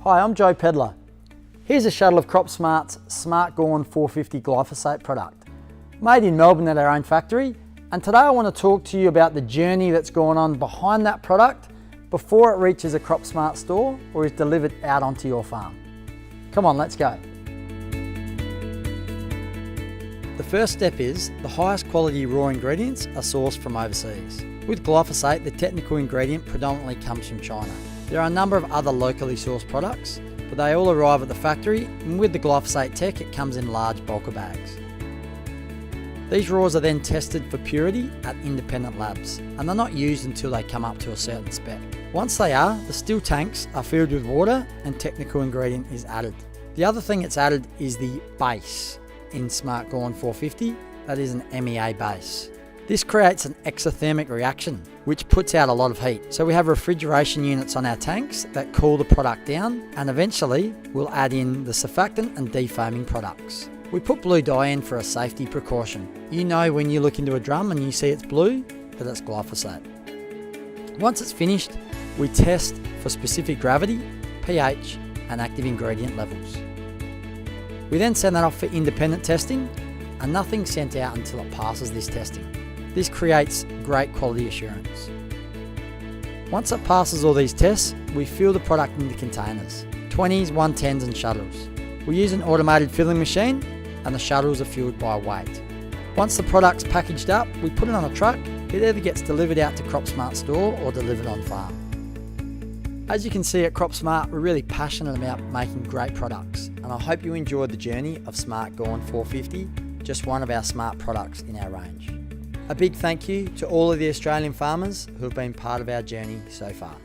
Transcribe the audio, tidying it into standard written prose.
Hi, I'm Joe Pedler. Here's a shuttle of Crop Smart's Smart Gorn 450 glyphosate product. Made in Melbourne at our own factory, and today I want to talk to you about the journey that's gone on behind that product before it reaches a Crop Smart store or is delivered out onto your farm. Come on, let's go. The first step is the highest quality raw ingredients are sourced from overseas. With glyphosate, the technical ingredient predominantly comes from China. There are a number of other locally sourced products, but they all arrive at the factory, and with the glyphosate tech, it comes in large bulker bags. These raws are then tested for purity at independent labs, and they're not used until they come up to a certain spec. Once they are, the still tanks are filled with water and technical ingredient is added. The other thing that's added is the base in Smart Gorn 450, that is an MEA base. This creates an exothermic reaction, which puts out a lot of heat. So we have refrigeration units on our tanks that cool the product down, and eventually we'll add in the surfactant and defoaming products. We put blue dye in for a safety precaution. You know when you look into a drum and you see it's blue, that it's glyphosate. Once it's finished, we test for specific gravity, pH, and active ingredient levels. We then send that off for independent testing, and nothing's sent out until it passes this testing. This creates great quality assurance. Once it passes all these tests, we fill the product into containers, 20s, 110s and shuttles. We use an automated filling machine, and the shuttles are filled by weight. Once the product's packaged up, we put it on a truck. It either gets delivered out to Crop Smart store or delivered on farm. As you can see at Crop Smart, we're really passionate about making great products, and I hope you enjoyed the journey of Smart Gorn 450, just one of our smart products in our range. A big thank you to all of the Australian farmers who have been part of our journey so far.